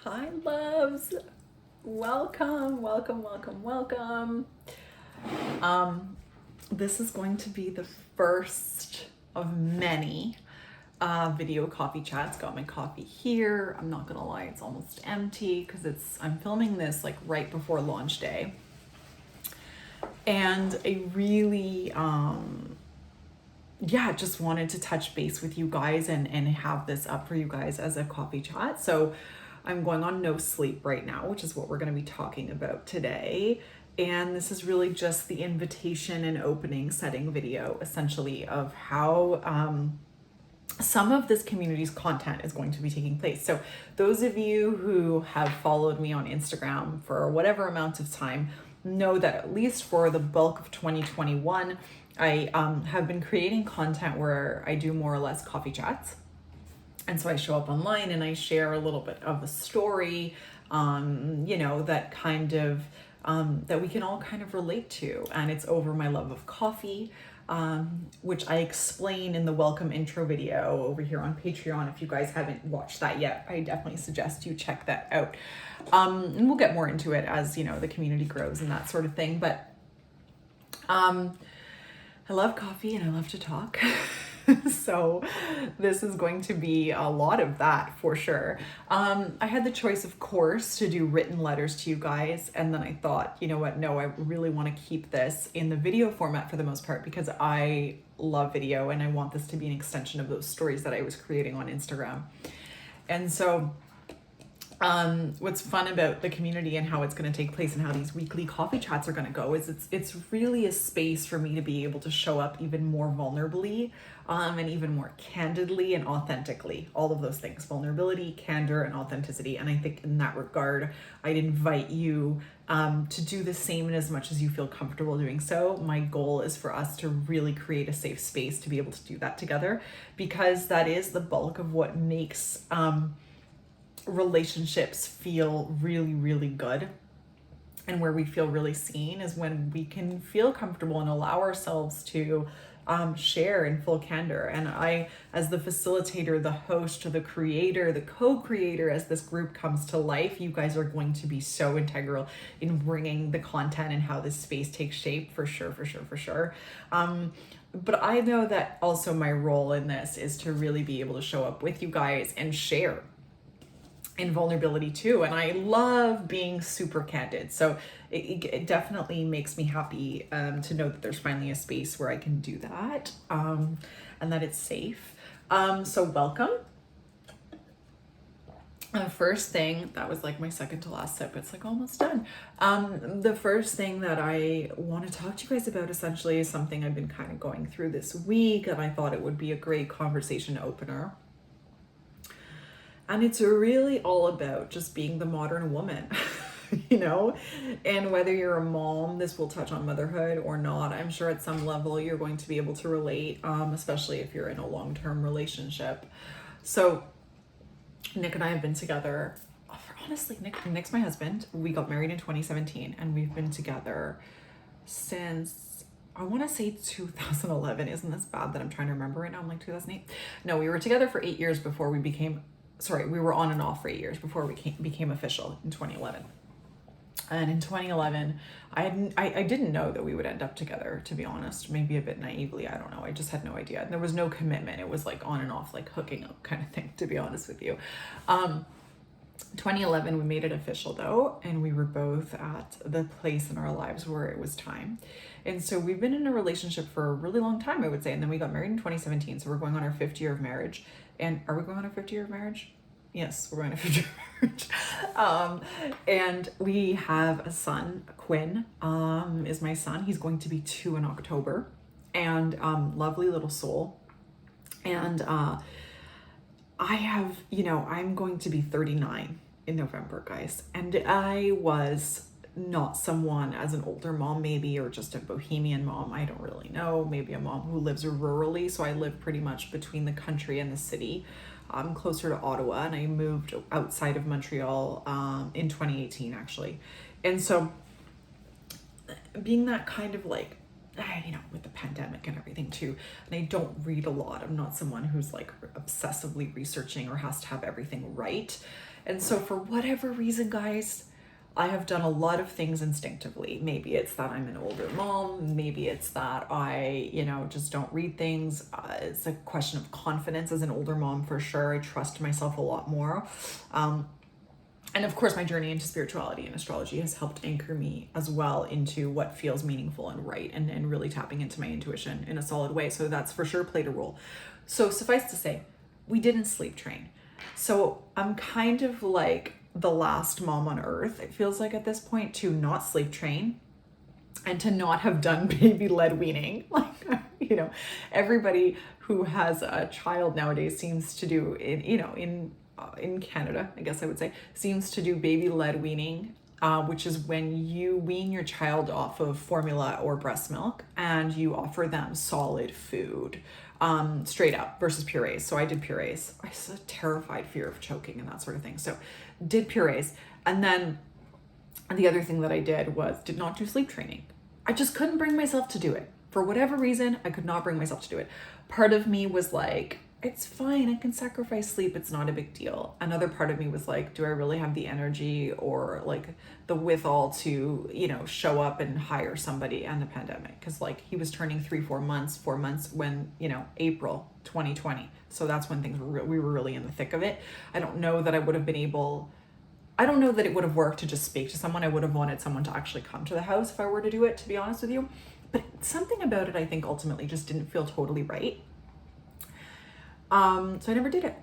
Hi, loves. Welcome, welcome, welcome, welcome. This is going to be the first of many video coffee chats. Got my coffee here. I'm not gonna lie, it's almost empty because I'm filming this like right before launch day. And I really just wanted to touch base with you guys and have this up for you guys as a coffee chat. So I'm going on no sleep right now, which is what we're going to be talking about today. And this is really just the invitation and opening setting video, essentially, of how some of this community's content is going to be taking place. So those of you who have followed me on Instagram for whatever amount of time know that at least for the bulk of 2021, I have been creating content where I do more or less coffee chats. And so I show up online and I share a little bit of a story, that kind of, that we can all kind of relate to. And it's over my love of coffee, which I explain in the welcome intro video over here on Patreon. If you guys haven't watched that yet, I definitely suggest you check that out. And we'll get more into it as, the community grows and that sort of thing. But I love coffee and I love to talk. So this is going to be a lot of that for sure. I had the choice, of course, to do written letters to you guys. And then I thought, you know what? No, I really want to keep this in the video format for the most part because I love video and I want this to be an extension of those stories that I was creating on Instagram. And so what's fun about the community and how it's going to take place and how these weekly coffee chats are going to go is it's really a space for me to be able to show up even more vulnerably and even more candidly and authentically. All of those things: vulnerability, candor, and authenticity. And I think in that regard, I'd invite you to do the same in as much as you feel comfortable doing so. My goal is for us to really create a safe space to be able to do that together, because that is the bulk of what makes relationships feel really, really good, and where we feel really seen is when we can feel comfortable and allow ourselves to share in full candor. And I, as the facilitator, the host, the creator, the co-creator, as this group comes to life, you guys are going to be so integral in bringing the content and how this space takes shape, for sure. But I know that also my role in this is to really be able to show up with you guys and share in vulnerability too. And I love being super candid. So it definitely makes me happy to know that there's finally a space where I can do that and that it's safe. So welcome. The first thing, that was like my second to last sip. It's like almost done. The first thing that I want to talk to you guys about essentially is something I've been kind of going through this week, and I thought it would be a great conversation opener. And it's really all about just being the modern woman, and whether you're a mom, this will touch on motherhood or not. I'm sure at some level you're going to be able to relate, especially if you're in a long-term relationship. So Nick and I have been together, honestly, Nick's my husband. We got married in 2017 and we've been together since, I want to say 2011. Isn't this bad that I'm trying to remember right now? I'm like 2008. No, we were together for 8 years before we were on and off for 8 years before we became official in 2011. And in 2011, I didn't know that we would end up together, to be honest. Maybe a bit naively, I don't know. I just had no idea. There was no commitment. It was like on and off, like hooking up kind of thing, to be honest with you. 2011, we made it official though, and we were both at the place in our lives where it was time. And so we've been in a relationship for a really long time, I would say. And then we got married in 2017. So we're going on our 5th year of marriage. And are we going on our 5th year of marriage? Yes, we're going on our 5th year of marriage. And we have a son. Quinn is my son. He's going to be 2 in October. And lovely little soul. And I have, I'm going to be 39 in November, guys. And I was not someone, as an older mom maybe, or just a bohemian mom, I don't really know, maybe a mom who lives rurally. So I live pretty much between the country and the city. I'm closer to Ottawa, and I moved outside of Montreal in 2018 actually. And so being that kind of like, with the pandemic and everything too, and I don't read a lot. I'm not someone who's like obsessively researching or has to have everything right. And so for whatever reason, guys, I have done a lot of things instinctively. Maybe it's that I'm an older mom. Maybe it's that I, just don't read things. It's a question of confidence as an older mom for sure. I trust myself a lot more. And of course, my journey into spirituality and astrology has helped anchor me as well into what feels meaningful and right, and really tapping into my intuition in a solid way. So that's for sure played a role. So suffice to say, we didn't sleep train. So I'm kind of like the last mom on earth, it feels like at this point, to not sleep train and to not have done baby-led weaning. Like, everybody who has a child nowadays seems to do in Canada, I guess I would say, seems to do baby-led weaning, which is when you wean your child off of formula or breast milk and you offer them solid food, straight up, versus purees. So I did purees. I was a terrified fear of choking and that sort of thing. So did purees. And then the other thing that I did was did not do sleep training. I just couldn't bring myself to do it. For whatever reason, I could not bring myself to do it. Part of me was like, it's fine, I can sacrifice sleep, it's not a big deal. Another part of me was like, do I really have the energy or like the withal to, show up and hire somebody in the pandemic? Because like he was turning 4 months when, April 2020. So that's when things we were really in the thick of it. I don't know that it would have worked to just speak to someone. I would have wanted someone to actually come to the house if I were to do it, to be honest with you. But something about it, I think, ultimately just didn't feel totally right. So I never did it.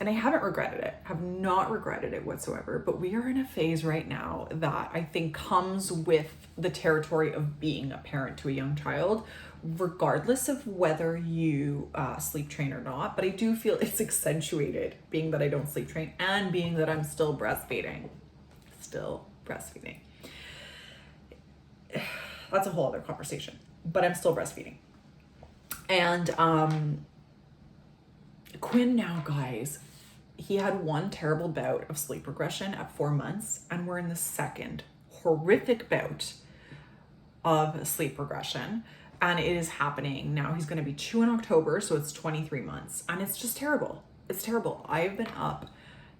And I haven't regretted it, have not regretted it whatsoever. But we are in a phase right now that I think comes with the territory of being a parent to a young child, regardless of whether you sleep train or not. But I do feel it's accentuated, being that I don't sleep train and being that I'm still breastfeeding. That's a whole other conversation, but I'm still breastfeeding. And Quinn now, guys, he had one terrible bout of sleep regression at 4 months, and we're in the second horrific bout of sleep regression, and it is happening now. He's going to be 2 in October, so it's 23 months, and it's just terrible. It's terrible. I've been up.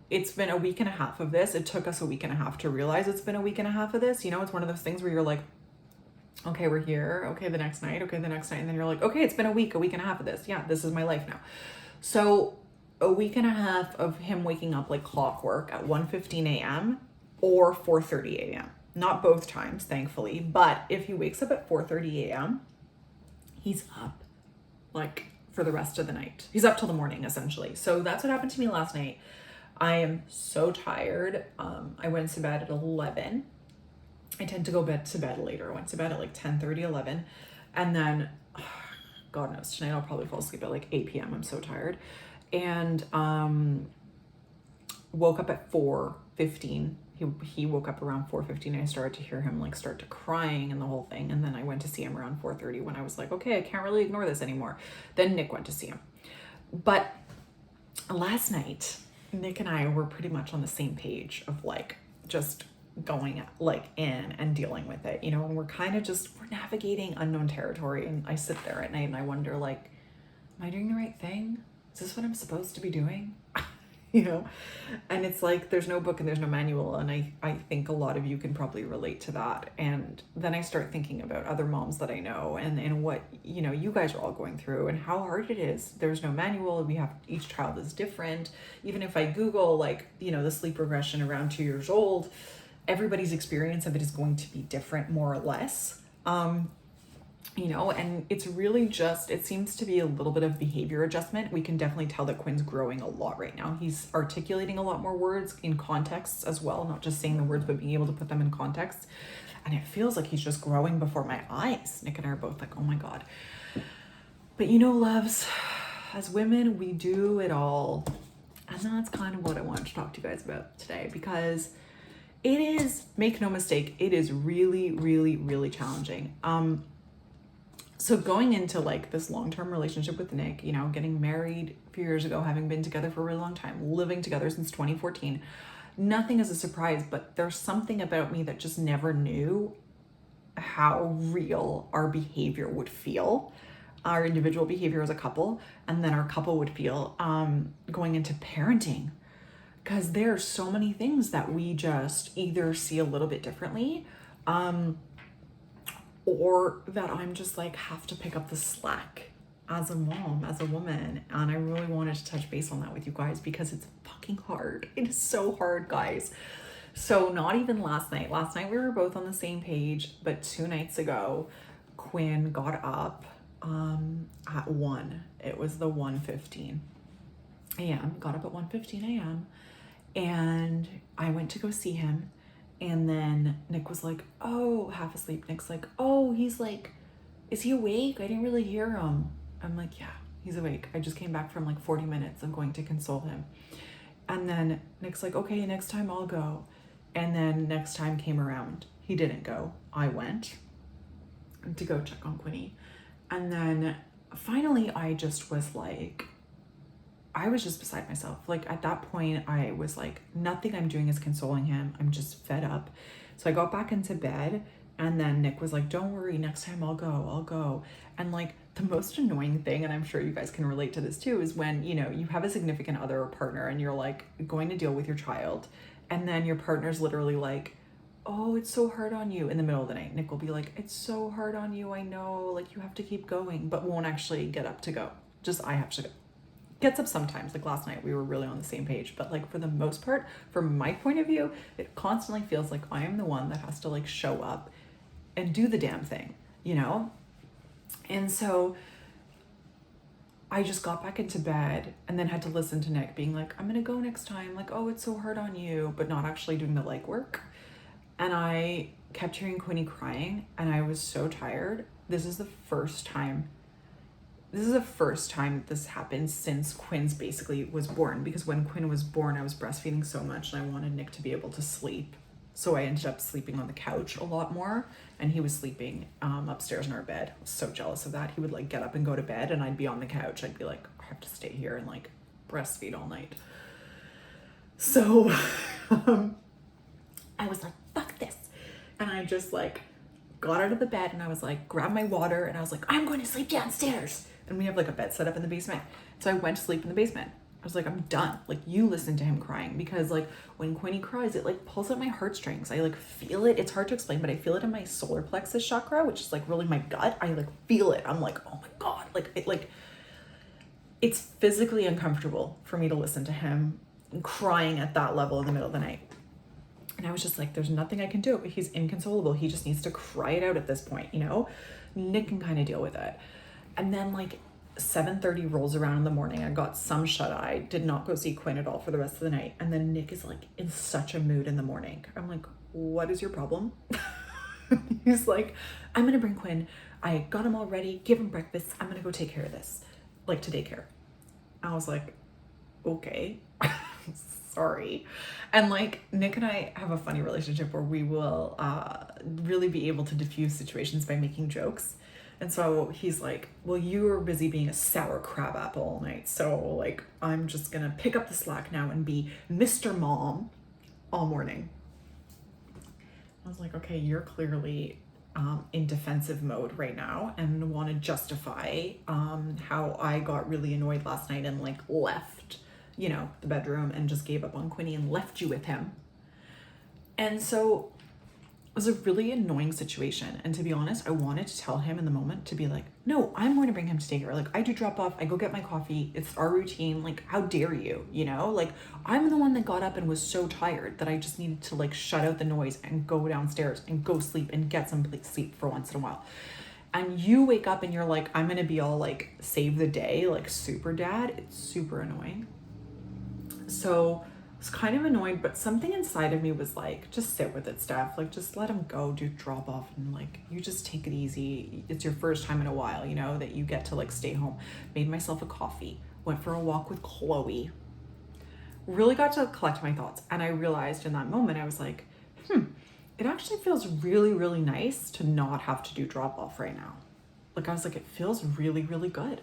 It's been a week and a half of this. It took us a week and a half to realize it's been a week and a half of this. It's one of those things where you're like, okay, we're here. Okay, the next night. Okay, the next night. And then you're like, okay, it's been a week and a half of this. Yeah, this is my life now. So a week and a half of him waking up like clockwork at 1:15 a.m. or 4:30 a.m. Not both times, thankfully. But if he wakes up at 4:30 a.m., he's up like for the rest of the night. He's up till the morning, essentially. So that's what happened to me last night. I am so tired. I went to bed at 11. I tend to go to bed later. I went to bed at like 10:30, 11. And then, God knows, tonight I'll probably fall asleep at like 8 p.m. I'm so tired. And woke up at 4:15. He woke up around 4:15. I started to hear him like start to crying and the whole thing. And then I went to see him around 4:30 when I was like, okay, I can't really ignore this anymore. Then Nick went to see him. But last night, Nick and I were pretty much on the same page of like just going like in and dealing with it, and we're kind of we're navigating unknown territory. And I sit there at night and I wonder, like, am I doing the right thing? Is this what I'm supposed to be doing? And it's like, there's no book and there's no manual. And I think a lot of you can probably relate to that. And then I start thinking about other moms that I know and what, you guys are all going through and how hard it is. There's no manual. Each child is different. Even if I Google like, the sleep regression around 2 years old, everybody's experience of it is going to be different, more or less. And it's really it seems to be a little bit of behavior adjustment. We can definitely tell that Quinn's growing a lot right now. He's articulating a lot more words in contexts as well, not just saying the words, but being able to put them in context. And it feels like he's just growing before my eyes. Nick and I are both like, oh my God. But loves, as women, we do it all. And that's kind of what I wanted to talk to you guys about today, because it is, make no mistake, it is really, really, really challenging. So going into like this long-term relationship with Nick, getting married a few years ago, having been together for a really long time, living together since 2014, nothing is a surprise, but there's something about me that just never knew how real our behavior would feel, our individual behavior as a couple, and then our couple would feel going into parenting. because there are so many things that we just either see a little bit differently, or that I'm just like have to pick up the slack as a mom, as a woman. And I really wanted to touch base on that with you guys because it's fucking hard. It is so hard, guys. So not even last night. Last night we were both on the same page, but 2 nights ago, Quinn got up at 1. It was the 1:15 a.m. Got up at 1:15 a.m. and I went to go see him. And then Nick was like, oh, half asleep. Nick's like, oh, he's like, is he awake? I didn't really hear him. I'm like, yeah, he's awake. I just came back from like 40 minutes of going to console him. And then Nick's like, okay, next time I'll go. And then next time came around. He didn't go. I went to go check on Quinny. And then finally I just was like, I was just beside myself. Like at that point, I was like, nothing I'm doing is consoling him. I'm just fed up. So I got back into bed, and then Nick was like, don't worry, next time I'll go. And like the most annoying thing, and I'm sure you guys can relate to this too, is when, you know, you have a significant other or partner and you're like going to deal with your child, and then your partner's literally like, oh, it's so hard on you in the middle of the night. Nick will be like, it's so hard on you. I know, like you have to keep going, but won't actually get up to go. Just, I have to go. Gets up sometimes, like last night we were really on the same page, but like for the most part, from my point of view, it constantly feels like I am the one that has to like show up and do the damn thing, you know? And so I just got back into bed and then had to listen to Nick being like, I'm gonna go next time, like, oh, it's so hard on you, but not actually doing the legwork. And I kept hearing Quinny crying, and I was so tired. This is the first time that this happened since Quinn's basically was born, because when Quinn was born, I was breastfeeding so much and I wanted Nick to be able to sleep. So I ended up sleeping on the couch a lot more, and he was sleeping upstairs in our bed. I was so jealous of that. He would like get up and go to bed, and I'd be on the couch. I'd be like, I have to stay here and like breastfeed all night. So I was like, fuck this. And I just like got out of the bed and I was like, grabbed my water and I was like, I'm going to sleep downstairs. And we have like a bed set up in the basement. So I went to sleep in the basement. I was like, I'm done. Like, you listen to him crying, because like when Quinny cries, it like pulls at my heartstrings. I like feel it. It's hard to explain, but I feel it in my solar plexus chakra, which is like really my gut. I like feel it. I'm like, oh my God. It's physically uncomfortable for me to listen to him crying at that level in the middle of the night. And I was just like, there's nothing I can do. He's inconsolable. He just needs to cry it out at this point, you know? Nick can kind of deal with it. And then like 7:30 rolls around in the morning. I got some shut-eye, did not go see Quinn at all for the rest of the night. And then Nick is like in such a mood in the morning. I'm like, what is your problem? He's like, I'm going to bring Quinn. I got him all ready, give him breakfast. I'm going to go take care of this, like to daycare. I was like, okay. Sorry. And like Nick and I have a funny relationship where we will really be able to diffuse situations by making jokes. And so he's like, well, you were busy being a sour crab apple all night, so like I'm just gonna pick up the slack now and be Mr. Mom all morning. I was like, okay, you're clearly in defensive mode right now and want to justify how I got really annoyed last night and like left, you know, the bedroom and just gave up on Quinny and left you with him. And so it was a really annoying situation. And to be honest, I wanted to tell him in the moment to be like, no, I'm going to bring him to daycare. Like, I do drop off, I go get my coffee. It's our routine. Like, how dare you, you know? Like, I'm the one that got up and was so tired that I just needed to like shut out the noise and go downstairs and go sleep and get some sleep for once in a while. And you wake up and you're like, I'm going to be all like, save the day, like super dad. It's super annoying. So I was kind of annoyed, but something inside of me was like, just sit with it, Steph. Like, just let him go, do drop off, and like, you just take it easy. It's your first time in a while, you know, that you get to like stay home. Made myself a coffee, went for a walk with Chloe, really got to collect my thoughts. And I realized in that moment, I was like, it actually feels really, really nice to not have to do drop off right now. Like, I was like, it feels really, really good.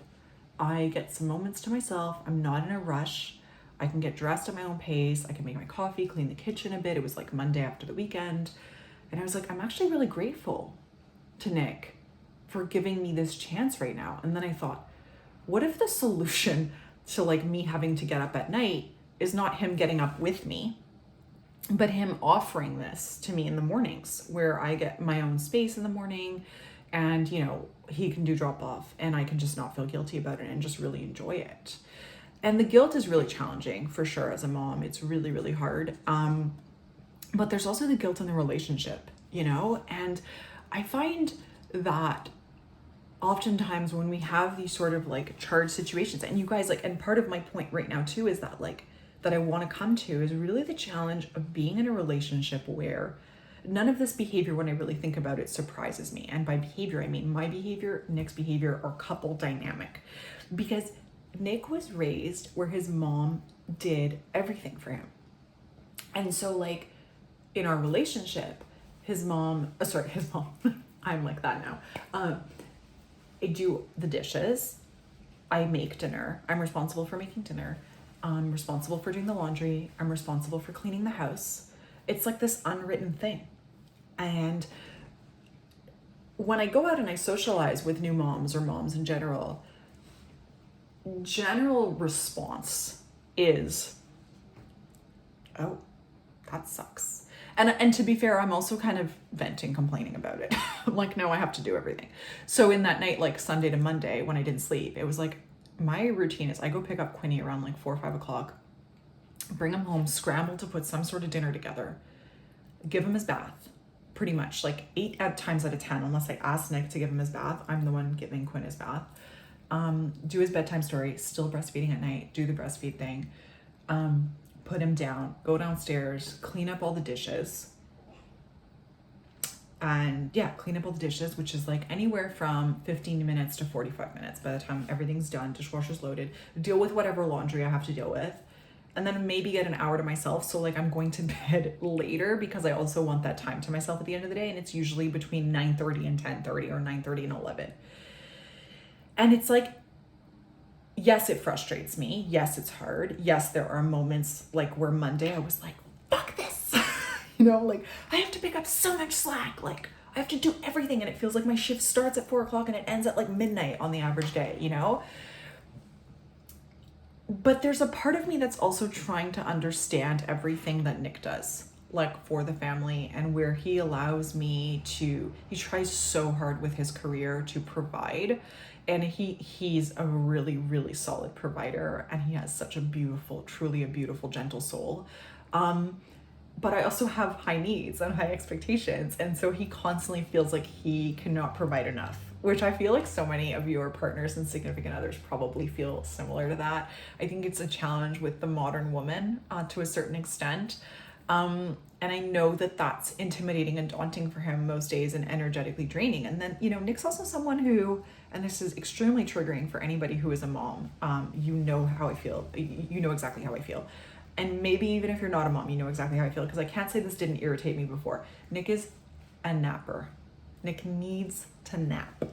I get some moments to myself. I'm not in a rush. I can get dressed at my own pace. I can make my coffee, clean the kitchen a bit. It was like Monday after the weekend. And I was like, I'm actually really grateful to Nick for giving me this chance right now. And then I thought, what if the solution to like me having to get up at night is not him getting up with me, but him offering this to me in the mornings where I get my own space in the morning, and, you know, he can do drop off and I can just not feel guilty about it and just really enjoy it. And the guilt is really challenging for sure as a mom. It's really, really hard. But there's also the guilt in the relationship, you know? And I find that oftentimes when we have these sort of like charged situations, and you guys, like, and part of my point right now too is that, like, that I want to come to is really the challenge of being in a relationship where none of this behavior, when I really think about it, surprises me. And by behavior, I mean my behavior, Nick's behavior, or couple dynamic. Because Nick was raised where his mom did everything for him. And so, like, in our relationship, his mom, I'm like that now. I do the dishes, I make dinner, I'm responsible for making dinner, I'm responsible for doing the laundry, I'm responsible for cleaning the house. It's like this unwritten thing. And when I go out and I socialize with new moms or moms in general response is, oh, that sucks. And to be fair, I'm also kind of venting, complaining about it. I'm like, no, I have to do everything. So in that night, like Sunday to Monday, when I didn't sleep, it was like, my routine is I go pick up Quinny around like 4 or 5 o'clock, bring him home, scramble to put some sort of dinner together, give him his bath, pretty much like 8 times out of 10, unless I ask Nick to give him his bath, I'm the one giving Quinn his bath. Do his bedtime story, still breastfeeding at night, do the breastfeed thing, put him down, go downstairs, clean up all the dishes. And yeah, clean up all the dishes, which is like anywhere from 15 minutes to 45 minutes by the time everything's done, dishwasher's loaded, deal with whatever laundry I have to deal with. And then maybe get an hour to myself. So like I'm going to bed later because I also want that time to myself at the end of the day. And it's usually between 9:30 and 10:30 or 9:30 and 11. And it's like, yes, it frustrates me. Yes, it's hard. Yes, there are moments like where Monday I was like, fuck this. You know, like I have to pick up so much slack. Like I have to do everything. And it feels like my shift starts at 4 o'clock and it ends at like midnight on the average day, you know? But there's a part of me that's also trying to understand everything that Nick does, like for the family, and where he allows me to, he tries so hard with his career to provide. And he's a really, really solid provider, and he has such a beautiful, truly a beautiful, gentle soul. But I also have high needs and high expectations. And so he constantly feels like he cannot provide enough, which I feel like so many of your partners and significant others probably feel similar to that. I think it's a challenge with the modern woman to a certain extent. And I know that that's intimidating and daunting for him most days and energetically draining. And then, you know, Nick's also someone who, and this is extremely triggering for anybody who is a mom. You know how I feel. You know exactly how I feel. And maybe even if you're not a mom, you know exactly how I feel, because I can't say this didn't irritate me before. Nick is a napper. Nick needs to nap.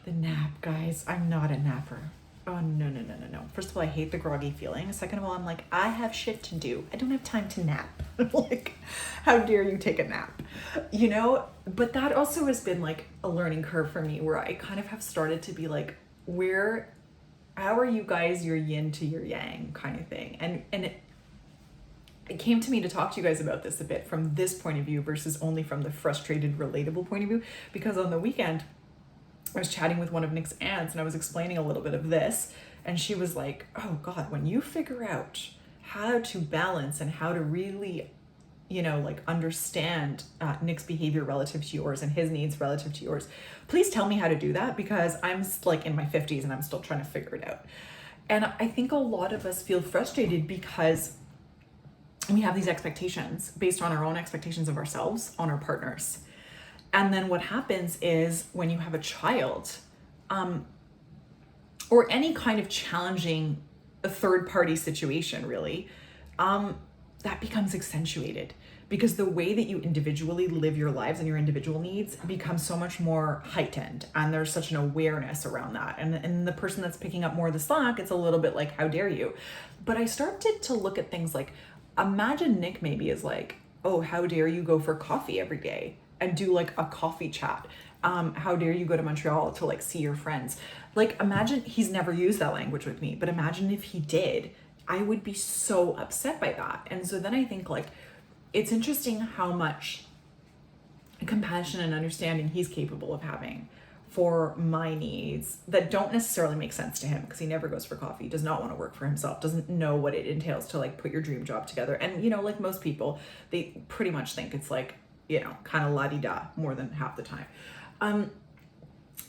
The nap, guys. I'm not a napper. Oh, no. First of all, I hate the groggy feeling. Second of all, I'm like, I have shit to do. I don't have time to nap. Like, how dare you take a nap? You know? But that also has been like a learning curve for me, where I kind of have started to be like, how are you guys your yin to your yang kind of thing? And it came to me to talk to you guys about this a bit from this point of view versus only from the frustrated, relatable point of view. Because on the weekend, I was chatting with one of Nick's aunts and I was explaining a little bit of this. And she was like, oh God, when you figure out how to balance and how to really, you know, like understand Nick's behavior relative to yours and his needs relative to yours, please tell me how to do that, because I'm like in my 50s and I'm still trying to figure it out. And I think a lot of us feel frustrated because we have these expectations based on our own expectations of ourselves, on our partners. And then what happens is when you have a child, or any kind of challenging third-party situation, really, that becomes accentuated, because the way that you individually live your lives and your individual needs becomes so much more heightened, and there's such an awareness around that. And the person that's picking up more of the slack, it's a little bit like, how dare you? But I started to look at things like, imagine Nick maybe is like, oh, how dare you go for coffee every day and do like a coffee chat? How dare you go to Montreal to like see your friends? Like, imagine he's never used that language with me, but imagine if he did. I would be so upset by that. And so then I think, like, it's interesting how much compassion and understanding he's capable of having for my needs that don't necessarily make sense to him, because he never goes for coffee, does not want to work for himself, doesn't know what it entails to like put your dream job together. And you know, like most people, they pretty much think it's like, you know, kind of la-di-da more than half the time.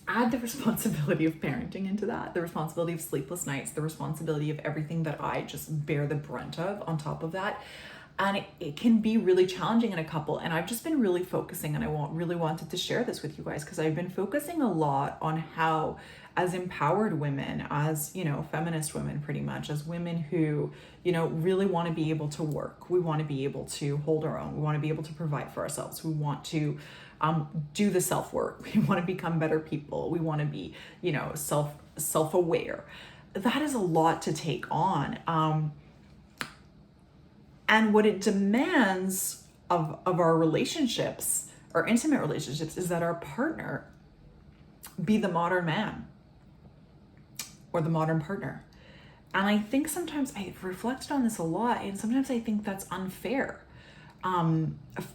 Add the responsibility of parenting into that, the responsibility of sleepless nights, the responsibility of everything that I just bear the brunt of on top of that. And it can be really challenging in a couple. And I've just been really focusing, and I really wanted to share this with you guys, because I've been focusing a lot on how, as empowered women, as, you know, feminist women, pretty much, as women who, you know, really want to be able to work. We want to be able to hold our own. We want to be able to provide for ourselves. We want to do the self-work. We want to become better people. We want to be, you know, self-aware. That is a lot to take on. And what it demands of our relationships, our intimate relationships, is that our partner be the modern man or the modern partner. And I think sometimes I've reflected on this a lot, and sometimes I think that's unfair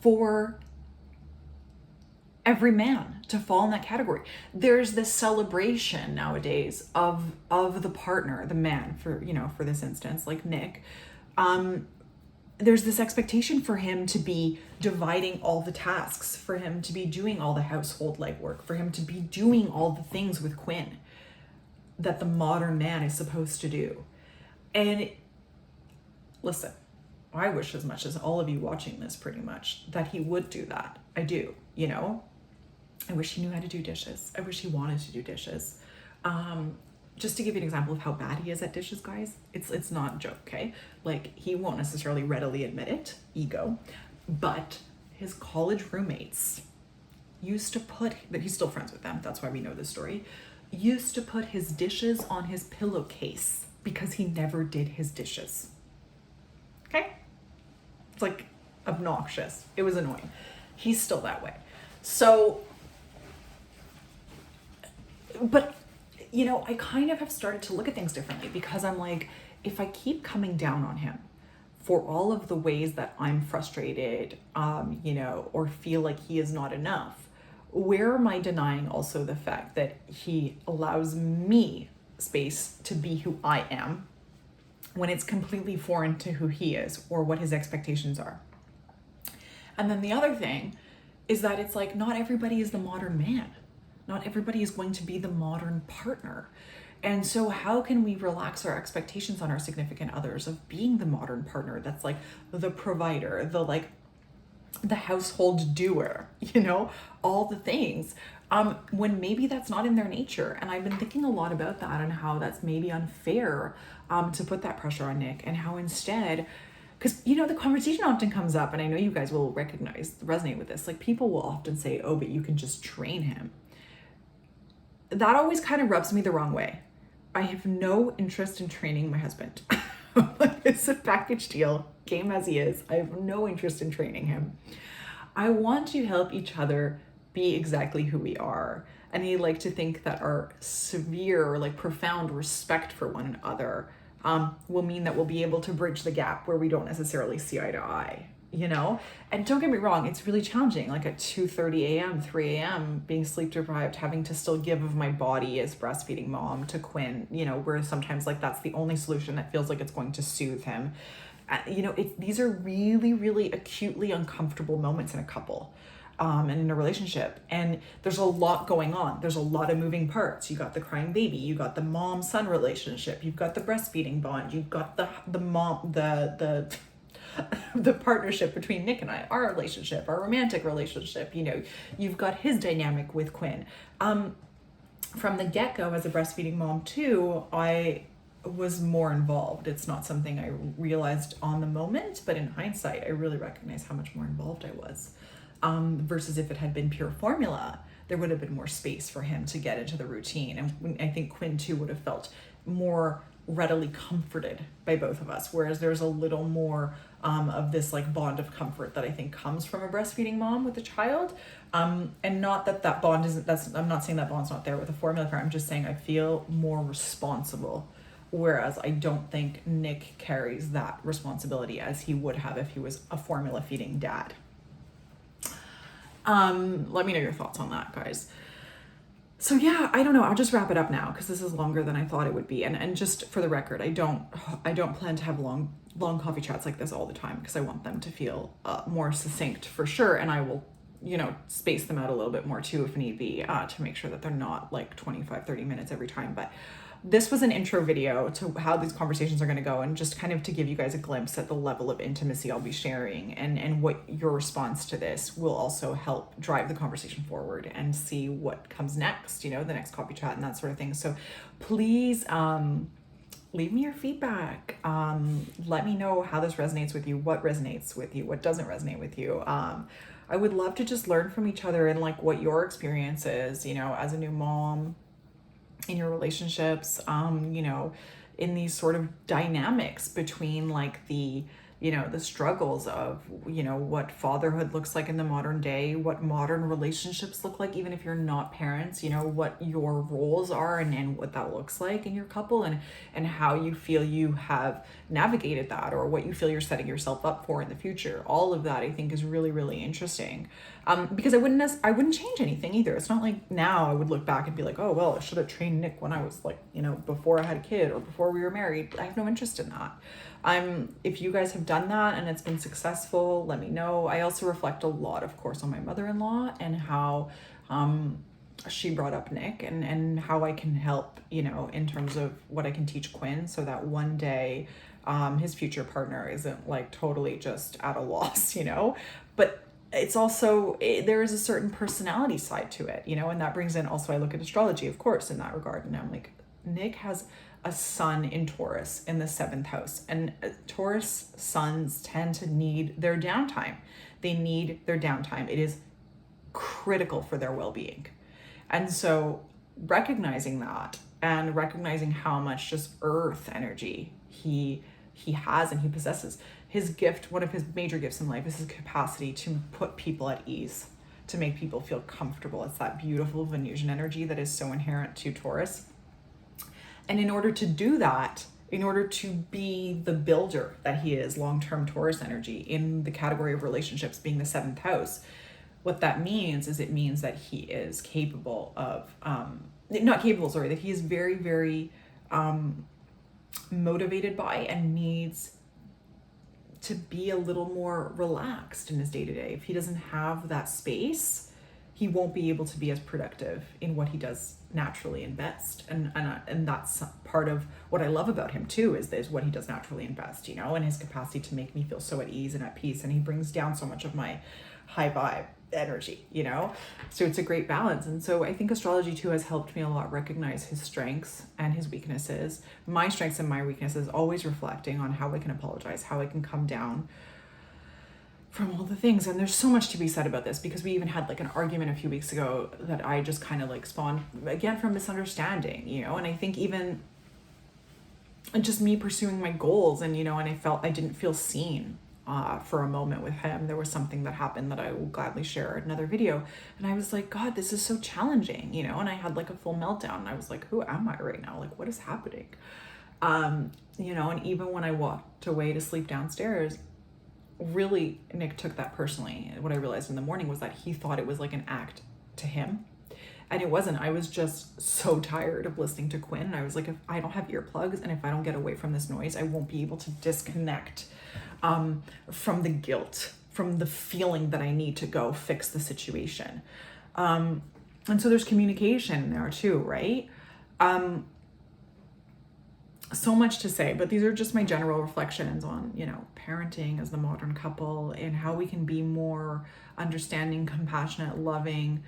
for every man to fall in that category. There's this celebration nowadays of the partner, the man, for, you know, for this instance, like Nick. There's this expectation for him to be dividing all the tasks, for him to be doing all the household legwork, for him to be doing all the things with Quinn that the modern man is supposed to do. And listen, I wish, as much as all of you watching this pretty much, that he would do that. I do, you know? I wish he knew how to do dishes. I wish he wanted to do dishes. Just to give you an example of how bad he is at dishes, guys, it's not a joke, okay? Like, he won't necessarily readily admit it, ego, but his college roommates used to put, but he's still friends with them, that's why we know this story, used to put his dishes on his pillowcase because he never did his dishes. Okay? It's like obnoxious. It was annoying. He's still that way. So, but you know, I kind of have started to look at things differently, because I'm like, if I keep coming down on him for all of the ways that I'm frustrated, you know, or feel like he is not enough, where am I denying also the fact that he allows me space to be who I am when it's completely foreign to who he is or what his expectations are? And then the other thing is that it's like, not everybody is the modern man. Not everybody is going to be the modern partner. And so how can we relax our expectations on our significant others of being the modern partner that's like the provider, the household doer, you know, all the things, when maybe that's not in their nature. And I've been thinking a lot about that and how that's maybe unfair to put that pressure on Nick, and how instead, because, you know, the conversation often comes up, and I know you guys will resonate with this. Like, people will often say, oh, but you can just train him. That always kind of rubs me the wrong way. I have no interest in training my husband. It's a package deal, game as he is. I have no interest in training him. I want to help each other be exactly who we are. And I like to think that our severe or like profound respect for one another will mean that we'll be able to bridge the gap where we don't necessarily see eye to eye, you know? And don't get me wrong, it's really challenging, like at 2:30 a.m., 3 a.m., being sleep deprived, having to still give of my body as breastfeeding mom to Quinn, you know, where sometimes like that's the only solution that feels like it's going to soothe him. You know, these are really, really acutely uncomfortable moments in a couple. And in a relationship, and there's a lot going on. There's a lot of moving parts. You got the crying baby, you got the mom-son relationship, you've got the breastfeeding bond, you've got the partnership between Nick and I, our relationship, our romantic relationship, you know, you've got his dynamic with Quinn. From the get-go, as a breastfeeding mom too, I was more involved. It's not something I realized on the moment, but in hindsight, I really recognize how much more involved I was. Versus if it had been pure formula, there would have been more space for him to get into the routine. And I think Quinn too would have felt more readily comforted by both of us, whereas there's a little more of this like bond of comfort that I think comes from a breastfeeding mom with a child. And not that that bond isn't, I'm not saying that bond's not there with a formula parent. I'm just saying I feel more responsible, whereas I don't think Nick carries that responsibility as he would have if he was a formula feeding dad. Let me know your thoughts on that, guys. So yeah, I don't know. I'll just wrap it up now because this is longer than I thought it would be. And just for the record, I don't plan to have long coffee chats like this all the time because I want them to feel more succinct for sure. And I will, space them out a little bit more too if need be, to make sure that they're not like 25, 30 minutes every time. But this was an intro video to how these conversations are going to go, and just kind of to give you guys a glimpse at the level of intimacy I'll be sharing, and what your response to this will also help drive the conversation forward and see what comes next, the next coffee chat and that sort of thing. So please leave me your feedback. Let me know how this resonates with you, what resonates with you, what doesn't resonate with you. I would love to just learn from each other and like what your experience is, as a new mom, in your relationships, in these sort of dynamics between like the struggles of, what fatherhood looks like in the modern day, what modern relationships look like, even if you're not parents, what your roles are and what that looks like in your couple, and how you feel you have navigated that, or what you feel you're setting yourself up for in the future. All of that I think is really, really interesting. Because I wouldn't change anything either. It's not like now I would look back and be like, oh, well, I should have trained Nick when I was like, before I had a kid or before we were married. I have no interest in that. If you guys have done that and it's been successful, let me know. I also reflect a lot, of course, on my mother-in-law and how she brought up Nick, and how I can help, in terms of what I can teach Quinn so that one day his future partner isn't like totally just at a loss, But it's also, there is a certain personality side to it, and that brings in also, I look at astrology, of course, in that regard. And I'm like, Nick has a sun in Taurus in the 7th house, and Taurus suns tend to need their downtime. They need their downtime. It is critical for their well-being. And so recognizing that and recognizing how much just earth energy he has and he possesses, his gift, one of his major gifts in life is his capacity to put people at ease, to make people feel comfortable. It's that beautiful Venusian energy that is so inherent to Taurus. And in order to do that, in order to be the builder that he is, long-term Taurus energy in the category of relationships being the 7th house, what that means is it means that he is capable of, that he is very, very motivated by and needs to be a little more relaxed in his day-to-day. If he doesn't have that space, he won't be able to be as productive in what he does naturally and best. And that's part of what I love about him too, is what he does naturally and best, and his capacity to make me feel so at ease and at peace. And he brings down so much of my high vibe energy, so it's a great balance. And so I think astrology too has helped me a lot recognize his strengths and his weaknesses, my strengths and my weaknesses, always reflecting on how I can apologize, how I can come down from all the things. And there's so much to be said about this, because we even had like an argument a few weeks ago that I just kind of like spawned again from misunderstanding, and I think even just me pursuing my goals, and and I felt I didn't feel seen for a moment with him. There was something that happened that I will gladly share in another video, and I was like, God, this is so challenging, and I had like a full meltdown, and I was like, who am I right now? Like, what is happening? And even when I walked away to sleep downstairs, really Nick took that personally. And what I realized in the morning was that he thought it was like an act to him, and it wasn't. I was just so tired of listening to Quinn, and I was like, if I don't have earplugs and if I don't get away from this noise, I won't be able to disconnect from the guilt, from the feeling that I need to go fix the situation. And so there's communication there too, right? So much to say, but these are just my general reflections on, parenting as the modern couple, and how we can be more understanding, compassionate, loving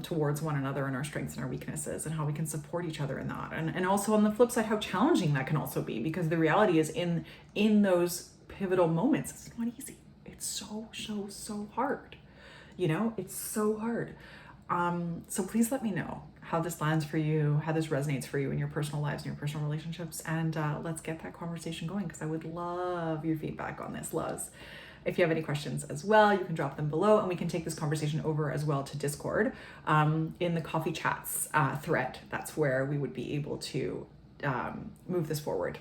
towards one another, and our strengths and our weaknesses, and how we can support each other in that. And also on the flip side, how challenging that can also be, because the reality is in those pivotal moments, it's not easy. It's so hard. It's so hard. So please let me know how this lands for you, how this resonates for you in your personal lives and your personal relationships, and let's get that conversation going, because I would love your feedback on this, loves. If you have any questions as well, you can drop them below, and we can take this conversation over as well to Discord in the Coffee Chats thread. That's where we would be able to move this forward.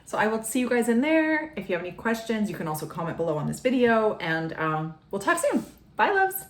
So I will see you guys in there. If you have any questions, you can also comment below on this video, and we'll talk soon. Bye, loves.